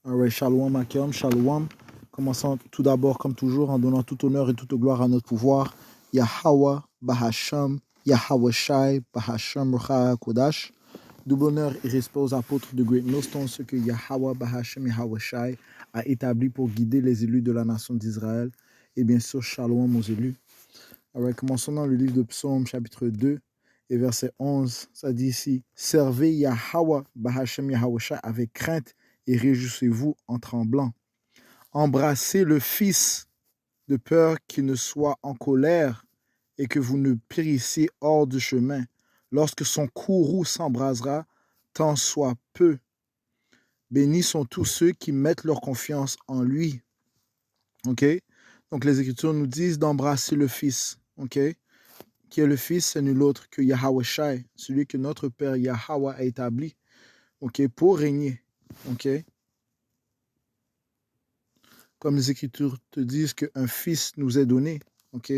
Alright, Shalom, Akem, Shalom. Commençons tout d'abord, comme toujours, en donnant tout honneur et toute gloire à notre pouvoir. Yahweh, Bahasham, Yahweh Shai, Bahasham, Rucha Kodash. Double honneur et respect aux apôtres de Great Millstone, ce que Yahweh, Bahasham, Yahweh Shai a établi pour guider les élus de la nation d'Israël. Et bien sûr, Shalom aux élus. Alright, commençons dans le livre de Psaume, chapitre 2, et verset 11. Ça dit ici, servez Yahweh, Bahasham, Yahweh Shai avec crainte et réjouissez-vous en tremblant. Embrassez le Fils de peur qu'il ne soit en colère et que vous ne périssiez hors du chemin. Lorsque son courroux s'embrasera, tant soit peu. Bénis sont tous ceux qui mettent leur confiance en lui. OK? Donc les Écritures nous disent d'embrasser le Fils. OK? Qui est le Fils, c'est nul autre que Yahweh Shai, celui que notre Père Yahweh a établi. OK? Pour régner. OK? Comme les Écritures te disent qu'un fils nous est donné. OK?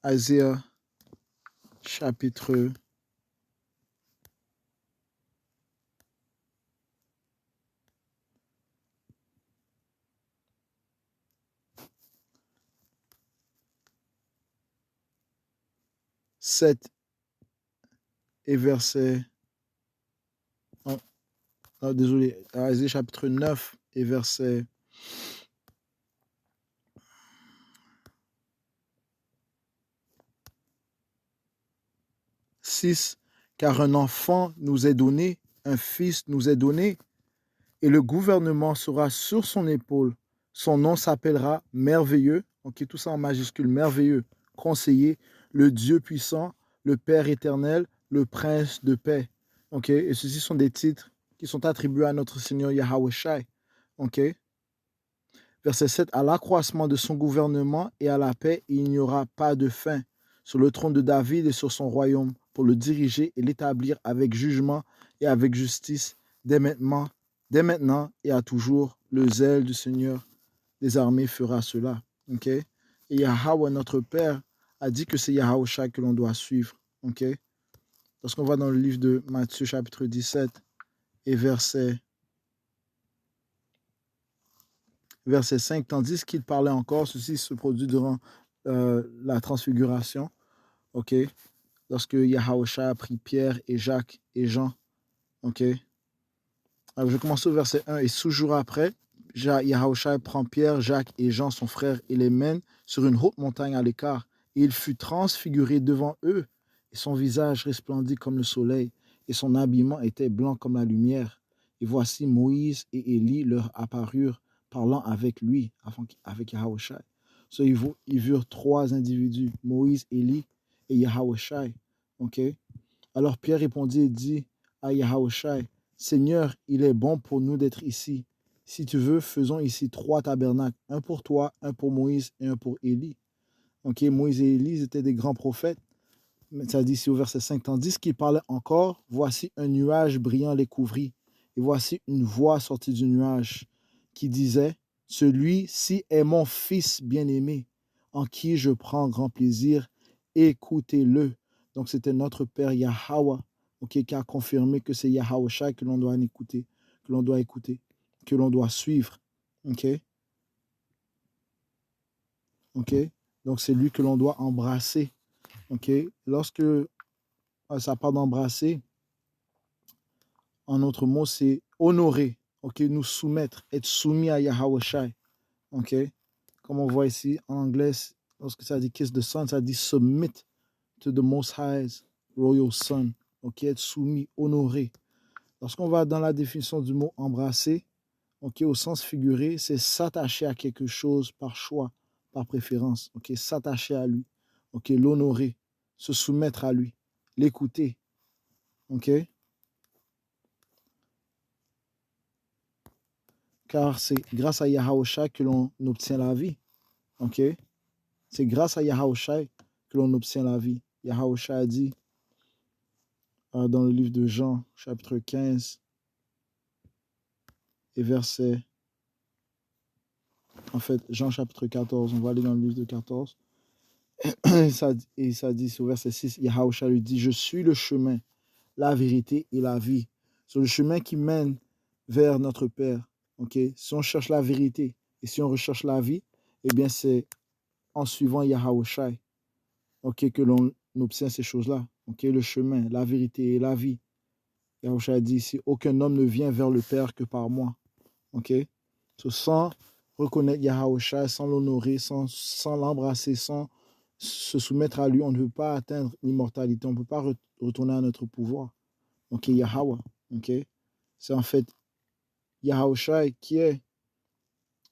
Isaiah chapitre 7 et verset... désolé, Isaiah chapitre 9 et verset 6. Car un enfant nous est donné, un fils nous est donné, et le gouvernement sera sur son épaule. Son nom s'appellera merveilleux, ok, tout ça en majuscule, merveilleux, conseiller, le Dieu puissant, le Père éternel, le Prince de paix. Ok, et ceci sont des titres qui sont attribués à notre Seigneur Yahweh Shai. Ok. Verset 7, à l'accroissement de son gouvernement et à la paix, il n'y aura pas de fin sur le trône de David et sur son royaume pour le diriger et l'établir avec jugement et avec justice dès maintenant et à toujours. Le zèle du Seigneur des armées fera cela. Okay? Et Yahweh, notre Père, a dit que c'est Yahweh Shai que l'on doit suivre. Okay? Lorsqu'on va dans le livre de Matthieu chapitre 17 et verset 5, tandis qu'il parlait encore, ceci se produit durant la transfiguration, ok, lorsque Yahweh a pris Pierre et Jacques et Jean, ok. Alors, je commence au verset 1, et 6 jours après, Yahweh prend Pierre, Jacques et Jean, son frère, et les mène sur une haute montagne à l'écart, et il fut transfiguré devant eux, et son visage resplendit comme le soleil, et son habillement était blanc comme la lumière. Et voici Moïse et Élie leur apparurent, parlant avec lui, avec Yahweh Shai. So, ils virent trois individus, Moïse, Élie et Yahweh Shai. Okay? Alors Pierre répondit et dit à Yahweh Shai, Seigneur, il est bon pour nous d'être ici. Si tu veux, faisons ici 3 tabernacles, un pour toi, un pour Moïse et un pour Élie. Okay? Moïse et Élie étaient des grands prophètes. Ça dit ici au verset 5, tandis qu'il parlait encore, voici un nuage brillant les couvrit. Et voici une voix sortie du nuage qui disait, celui-ci est mon fils bien-aimé, en qui je prends grand plaisir, écoutez-le. Donc c'était notre Père Yahweh, okay, qui a confirmé que c'est Yahweh Shai que l'on doit écouter, que l'on doit suivre. Ok? Ok? Donc c'est lui que l'on doit embrasser. Ok? Lorsque ça part d'embrasser, en autre mot, c'est honorer, ok, nous soumettre, être soumis à Yahweh Shai, ok. Comme on voit ici en anglais, lorsque ça dit kiss the son, ça dit submit to the Most High's royal son, ok, être soumis, honorer. Lorsqu'on va dans la définition du mot embrasser, ok, au sens figuré, c'est s'attacher à quelque chose par choix, par préférence, ok, s'attacher à lui, ok, l'honorer, se soumettre à lui, l'écouter, ok. Car c'est grâce à Yahweh Shai que l'on obtient la vie. Ok? C'est grâce à Yahweh Shai que l'on obtient la vie. Yahweh Shai a dit dans le livre de Jean, chapitre 15, et verset... En fait, Jean chapitre 14, on va aller dans le livre de 14. Et ça dit au verset 6, Yahweh Shai lui dit, je suis le chemin, la vérité et la vie. C'est le chemin qui mène vers notre Père. Ok? Si on cherche la vérité et si on recherche la vie, eh bien, c'est en suivant Yahawashi, ok, que l'on obtient ces choses-là. Ok? Le chemin, la vérité et la vie. Yahawashi a dit ici, aucun homme ne vient vers le Père que par moi. Ok? Sans reconnaître Yahawashi, sans l'honorer, sans l'embrasser, sans se soumettre à lui, on ne peut pas atteindre l'immortalité, on ne peut pas retourner à notre pouvoir. Ok, Yahweh. Ok? C'est en fait Yahawashi qui est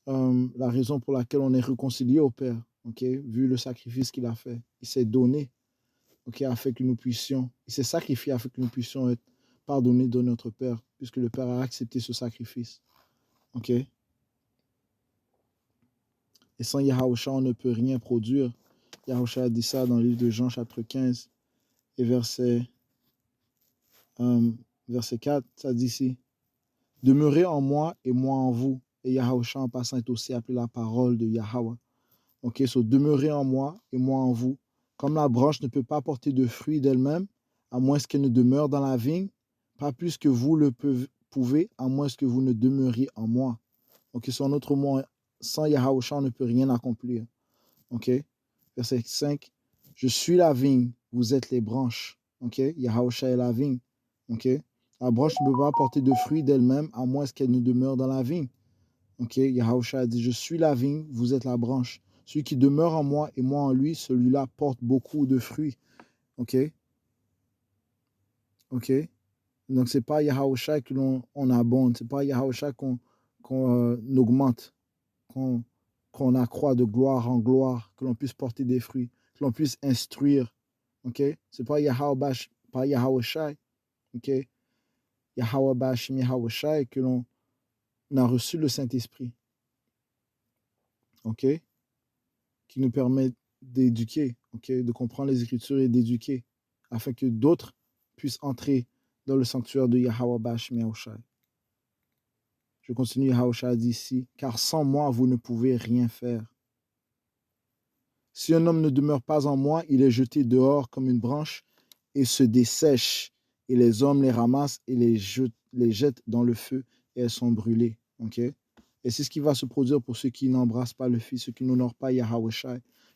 la raison pour laquelle on est réconcilié au Père. Ok? Vu le sacrifice qu'il a fait. Il s'est donné, ok, afin que nous puissions, il s'est sacrifié afin que nous puissions être pardonnés de notre Père, puisque le Père a accepté ce sacrifice. Ok? Et sans Yahawashi, on ne peut rien produire. Yahawashi a dit ça dans le livre de Jean, chapitre 15, et verset 4, ça dit ici, demeurez en moi et moi en vous. Et Yahawashi en passant est aussi appelé la parole de Yahweh. Ok, so demeurez en moi et moi en vous. Comme la branche ne peut pas porter de fruits d'elle-même, à moins qu'elle ne demeure dans la vigne, pas plus que vous le pouvez, à moins que vous ne demeuriez en moi. Ok, so en autre mot, sans Yahawashi, on ne peut rien accomplir. Ok, verset 5, je suis la vigne, vous êtes les branches. Ok, Yahawashi est la vigne. Ok, la branche ne peut pas porter de fruits d'elle-même, à moins qu'elle ne demeure dans la vigne. Ok, Yahawashi a dit, je suis la vigne, vous êtes la branche. Celui qui demeure en moi et moi en lui, celui-là porte beaucoup de fruits. Ok, ok. Donc, ce n'est pas Yahawashi que l'on abonde, ce n'est pas Yahawashi qu'on augmente, qu'on accroît de gloire en gloire, que l'on puisse porter des fruits, que l'on puisse instruire. Ok, ce n'est pas Yahawashi, ok. Yahawashi, que l'on a reçu le Saint-Esprit. Ok, qui nous permet d'éduquer, okay, de comprendre les Écritures et d'éduquer, afin que d'autres puissent entrer dans le sanctuaire de Yahweh Bashmi Yahushai. Je continue, Yahushai dit ici, car sans moi, vous ne pouvez rien faire. Si un homme ne demeure pas en moi, il est jeté dehors comme une branche et se dessèche, et les hommes les ramassent et les jettent dans le feu, et elles sont brûlées. Okay? Et c'est ce qui va se produire pour ceux qui n'embrassent pas le Fils, ceux qui n'honorent pas Yahawashi.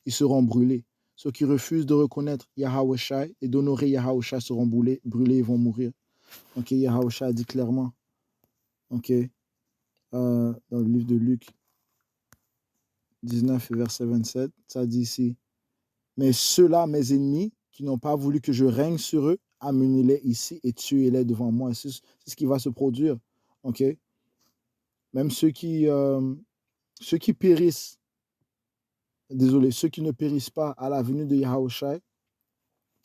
Ils seront brûlés. Ceux qui refusent de reconnaître Yahawashi et d'honorer Yahawashi seront brûlés et vont mourir. Ok, Yahawashi a dit clairement, ok, dans le livre de Luc 19, verset 27, ça dit ici, mais ceux-là, mes ennemis, qui n'ont pas voulu que je règne sur eux, amenez-les ici et tuez-les devant moi. C'est ce qui va se produire. Ok, même ceux qui périssent, désolé, ceux qui ne périssent pas à la venue de Yahawashi,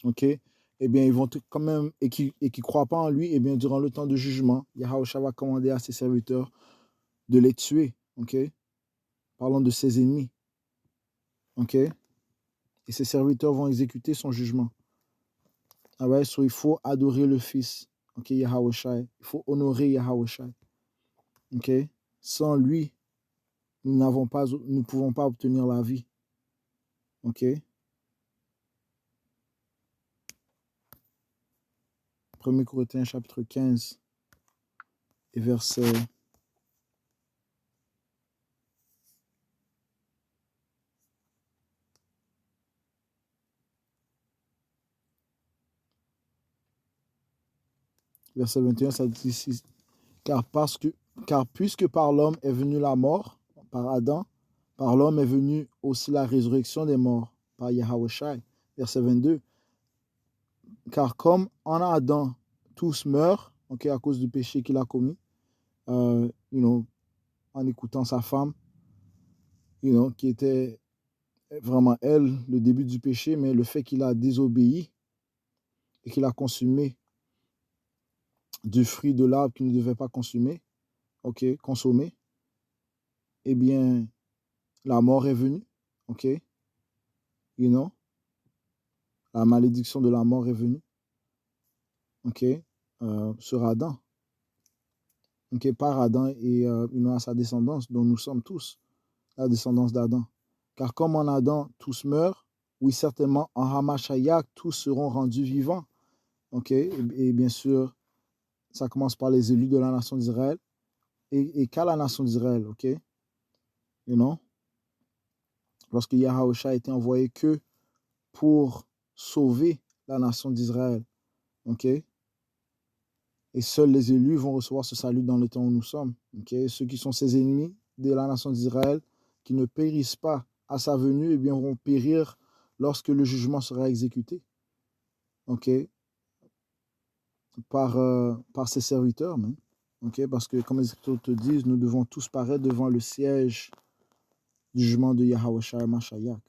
ok, eh bien, ils vont quand même, et qui croient pas en lui, eh bien, durant le temps de jugement, Yahawashi va commander à ses serviteurs de les tuer, ok, parlant de ses ennemis, ok, et ses serviteurs vont exécuter son jugement. Ah ouais, so il faut adorer le Fils, ok, Yahawashi, il faut honorer Yahawashi, ok, sans lui, nous ne pouvons pas obtenir la vie, ok. 1 Corinthiens chapitre 15 et verset 21, ça dit ici, car puisque par l'homme est venue la mort, par Adam, par l'homme est venue aussi la résurrection des morts, par Yahawashi. Verset 22, car comme en Adam, tous meurent, ok, à cause du péché qu'il a commis, en écoutant sa femme, qui était vraiment elle, le début du péché, mais le fait qu'il a désobéi et qu'il a consumé du fruit de l'arbre qu'il ne devait pas consommer, eh bien, la mort est venue, ok, la malédiction de la mort est venue, ok, sur Adam, ok, par Adam et à sa descendance, dont nous sommes tous la descendance d'Adam. Car comme en Adam, tous meurent, oui, certainement, en Hamashiach, tous seront rendus vivants, ok, et bien sûr, ça commence par les élus de la nation d'Israël, et qu'à la nation d'Israël, ok? You know? Lorsque Yahusha a été envoyé que pour sauver la nation d'Israël, ok? Et seuls les élus vont recevoir ce salut dans le temps où nous sommes, ok? Ceux qui sont ses ennemis de la nation d'Israël, qui ne périssent pas à sa venue, eh bien, vont périr lorsque le jugement sera exécuté, ok? Par ses serviteurs, même. Okay? Parce que, comme les Écritures te disent, nous devons tous paraître devant le siège du jugement de Yahweh Mashiach.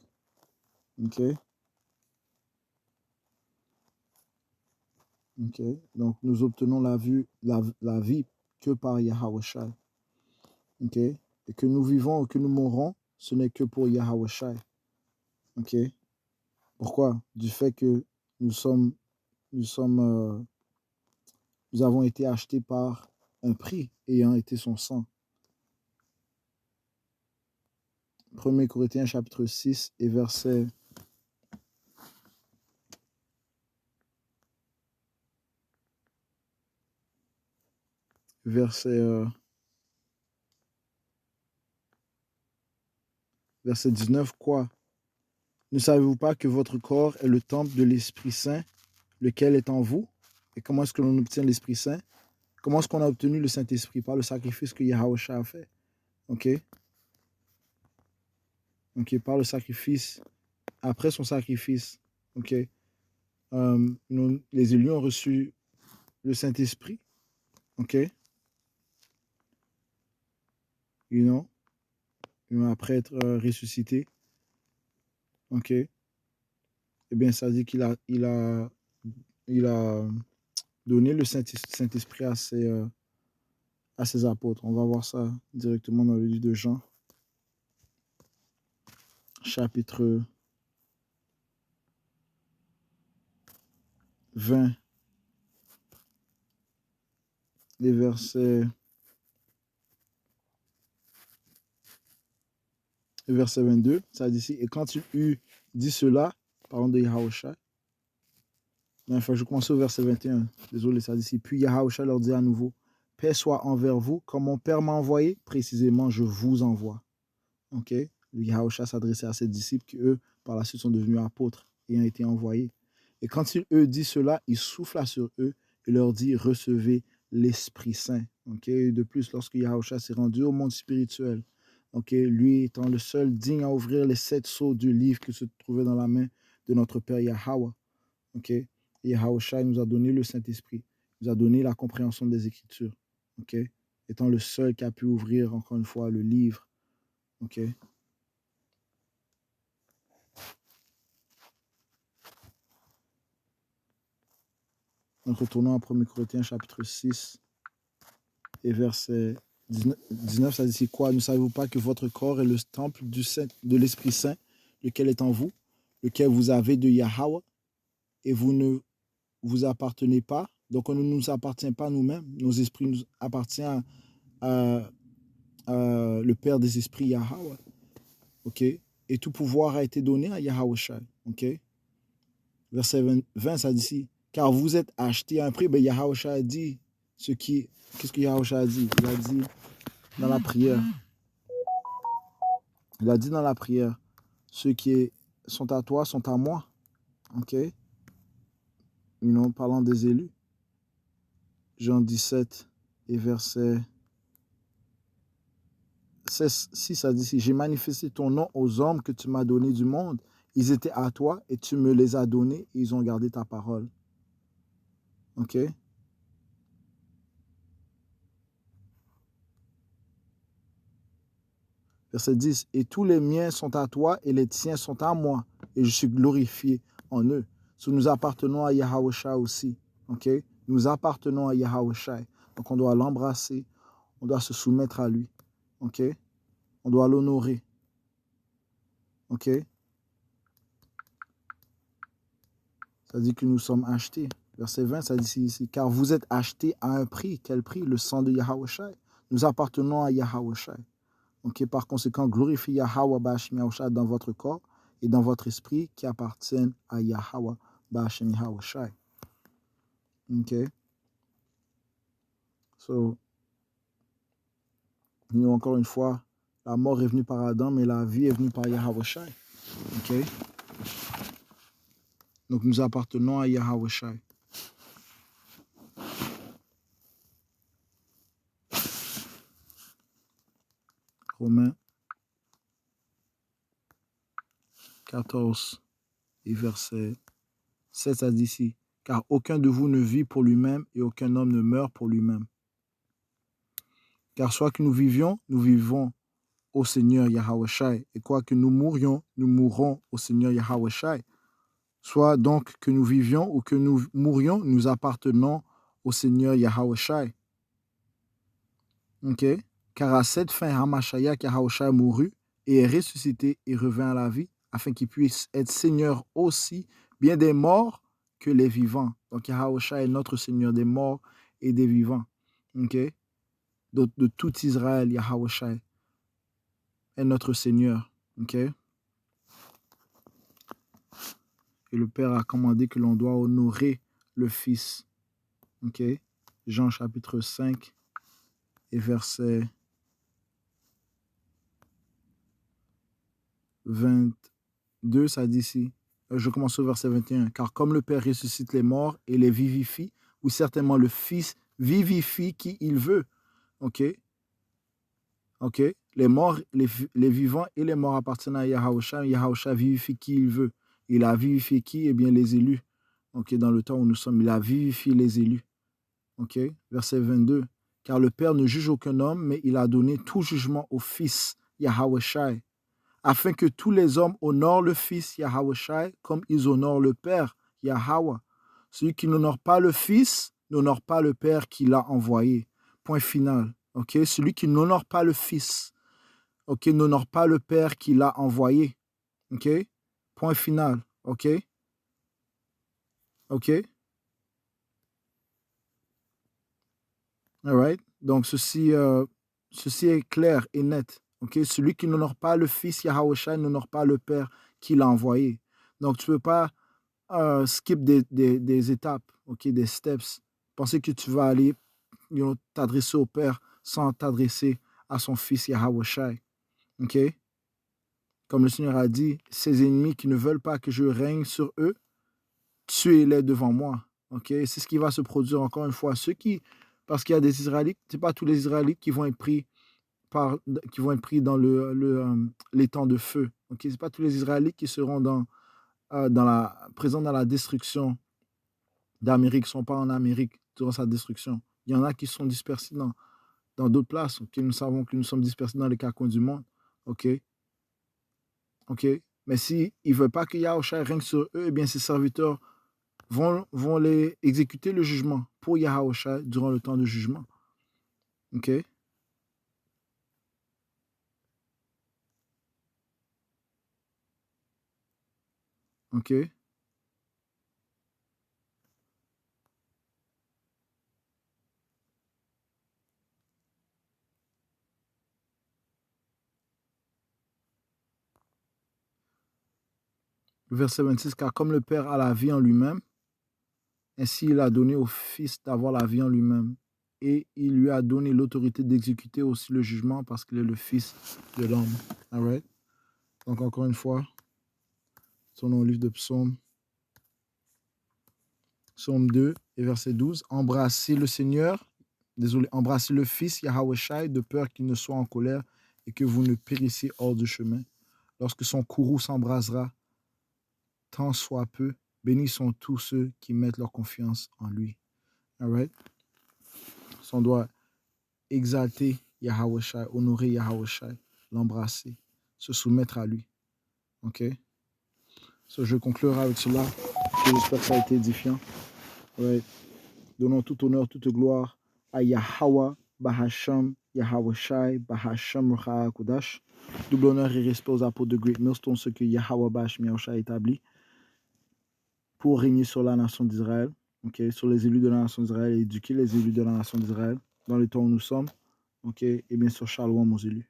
Okay? Okay? Donc, nous obtenons la vie que par Yahweh. Okay? Et que nous vivons ou que nous mourons, ce n'est que pour Yahweh. Okay? Pourquoi? Du fait que nous avons été achetés par un prix ayant été son sang. 1 Corinthiens chapitre 6 et verset 19, quoi? Ne savez-vous pas que votre corps est le temple de l'Esprit Saint, lequel est en vous? Et comment est-ce que l'on obtient l'Esprit Saint? Comment est-ce qu'on a obtenu le Saint-Esprit? Par le sacrifice que Yahweh a fait. Ok? Ok, par le sacrifice, après son sacrifice, ok? Les élus ont reçu le Saint-Esprit, ok? You know, après être ressuscité, ok? Eh bien, ça dit qu'il a donné le Saint-Esprit à ses apôtres. On va voir ça directement dans le livre de Jean, chapitre 20, les versets 22. Ça dit ici, et quand il eut dit cela, parlant de Yahusha, enfin, je commence au verset 21. Désolé, ça dit ici, puis Yahusha leur dit à nouveau, paix soit envers vous, comme mon Père m'a envoyé, précisément je vous envoie. Ok? Yahusha s'adressait à ses disciples qui, eux, par la suite, sont devenus apôtres et ont été envoyés. Et quand il eux dit cela, il souffla sur eux et leur dit, recevez l'Esprit Saint. Okay? De plus, lorsque Yahusha s'est rendu au monde spirituel, okay? Lui étant le seul digne à ouvrir les 7 sceaux du livre qui se trouvait dans la main de notre Père Yahweh. Okay? Et Yahusha nous a donné le Saint-Esprit, nous a donné la compréhension des Écritures. Okay? Étant le seul qui a pu ouvrir, encore une fois, le livre. Okay? Donc, retournons à 1 Corinthiens chapitre 6 et verset 19, ça dit quoi? Ne savez-vous pas que votre corps est le temple de l'Esprit Saint, lequel est en vous, lequel vous avez de Yahweh, et vous ne vous appartenez pas. Donc, on ne nous appartient pas nous-mêmes. Nos esprits nous appartiennent à le Père des esprits, Yahweh. OK? Et tout pouvoir a été donné à Yahweh. OK? Verset 20, ça dit ici, car vous êtes achetés à un prix. Ben, Yahweh a dit qu'est-ce que Yahweh a dit? Il a dit dans la prière. Il a dit dans la prière, ceux qui sont à toi sont à moi. OK? Parlant des élus. Jean 17 et verset 16, ça dit ici, j'ai manifesté ton nom aux hommes que tu m'as donné du monde. Ils étaient à toi et tu me les as donnés et ils ont gardé ta parole. OK? Verset 10, et tous les miens sont à toi et les tiens sont à moi et je suis glorifié en eux. So, nous appartenons à Yahweh aussi. OK? Nous appartenons à Yahweh. Donc on doit l'embrasser, on doit se soumettre à lui. OK? On doit l'honorer. OK? Ça dit que nous sommes achetés. Verset 20, ça dit ici, car vous êtes achetés à un prix. Quel prix? Le sang de Yahweh. Nous appartenons à Yahweh. OK? Par conséquent, glorifiez Yahweh Ba'ashem Yahushai dans votre corps et dans votre esprit qui appartiennent à Yahweh Ba'ashem Yahushai. OK? So, Nous, encore une fois, la mort est venue par Adam, mais la vie est venue par Yahweh Shai. OK? Donc, nous appartenons à Yahweh Shai. Romains 14 et verset 7, ça dit ici. Car aucun de vous ne vit pour lui-même et aucun homme ne meurt pour lui-même. Car soit que nous vivions, nous vivons au Seigneur Yahweh Shai. Et quoi que nous mourions, nous mourrons au Seigneur Yahweh Shai. Soit donc que nous vivions ou que nous mourions, nous appartenons au Seigneur Yahweh Shai. OK? Car à cette fin, Hamashiach Yahweh Shai mourut et est ressuscité et revint à la vie, afin qu'il puisse être Seigneur aussi, bien des morts que les vivants. Donc Yahweh Shai est notre Seigneur des morts et des vivants. OK? De tout Israël, Yahweh Shai est notre Seigneur. OK? Et le Père a commandé que l'on doit honorer le Fils. OK? Jean chapitre 5 et verset 22, ça dit ici. Je commence au verset 21. Car comme le Père ressuscite les morts et les vivifie, ou certainement le Fils vivifie qui il veut. OK? OK? Les morts, les vivants et les morts appartiennent à Yahusha. Yahusha vivifie qui il veut. Il a vivifié qui? Eh bien, les élus. OK? Dans le temps où nous sommes, il a vivifié les élus. OK? Verset 22. Car le Père ne juge aucun homme, mais il a donné tout jugement au Fils, Yahweh, afin que tous les hommes honorent le Fils, Yahweh, comme ils honorent le Père, Yahweh. Celui qui n'honore pas le Fils n'honore pas le Père qui l'a envoyé. Point final. OK? Celui qui n'honore pas le Fils, OK, n'honore pas le Père qui l'a envoyé. OK? Point final. OK? OK? All right? Donc, ceci est clair et net. OK? Celui qui n'honore pas le Fils, Yahweh, n'honore pas le Père qui l'a envoyé. Donc, tu ne peux pas skip des étapes, OK, des steps. Penser que tu vas aller t'adresser au Père sans t'adresser à son Fils Yahweh Shai. OK? Comme le Seigneur a dit, ses ennemis qui ne veulent pas que je règne sur eux, tuez-les devant moi. OK? C'est ce qui va se produire encore une fois. Parce qu'il y a des Israélites, ce n'est pas tous les Israélites qui vont être pris dans les temps de feu. OK? Ce n'est pas tous les Israélites qui seront présents dans la destruction d'Amérique, ne sont pas en Amérique durant sa destruction. Il y en a qui sont dispersés dans d'autres places. Okay? Nous savons que nous sommes dispersés dans les quatre coins du monde. OK? OK? Mais s'ils ne veulent pas que Yahushua règne sur eux, eh bien, ses serviteurs vont les exécuter le jugement pour Yahushua durant le temps de jugement. OK? OK? Verset 26, car comme le Père a la vie en lui-même, ainsi il a donné au Fils d'avoir la vie en lui-même. Et il lui a donné l'autorité d'exécuter aussi le jugement parce qu'il est le Fils de l'homme. All right? Donc encore une fois, tournons au livre de Psaume 2 et verset 12. Embrassez le Seigneur, embrassez le Fils Yahweh Shai de peur qu'il ne soit en colère et que vous ne périssiez hors du chemin. Lorsque son courroux s'embrasera, tant soit peu, bénis sont tous ceux qui mettent leur confiance en lui. All right? So, on doit exalter Yahweh Shai, honorer Yahweh Shai, l'embrasser, se soumettre à lui. OK? So, je conclurai avec cela. J'espère que ça a été édifiant. Ouais. Donnons tout honneur, toute gloire à Yahweh, Bahasham, Yahweh Shai, Bahasham Rucha Kodash. Double honneur et respect aux apôtres de Great Millstone, ce que Yahweh Bahasham Yahushua a établi pour régner sur la nation d'Israël, okay, sur les élus de la nation d'Israël et éduquer les élus de la nation d'Israël dans le temps où nous sommes. Okay, et bien sûr, shalom aux élus.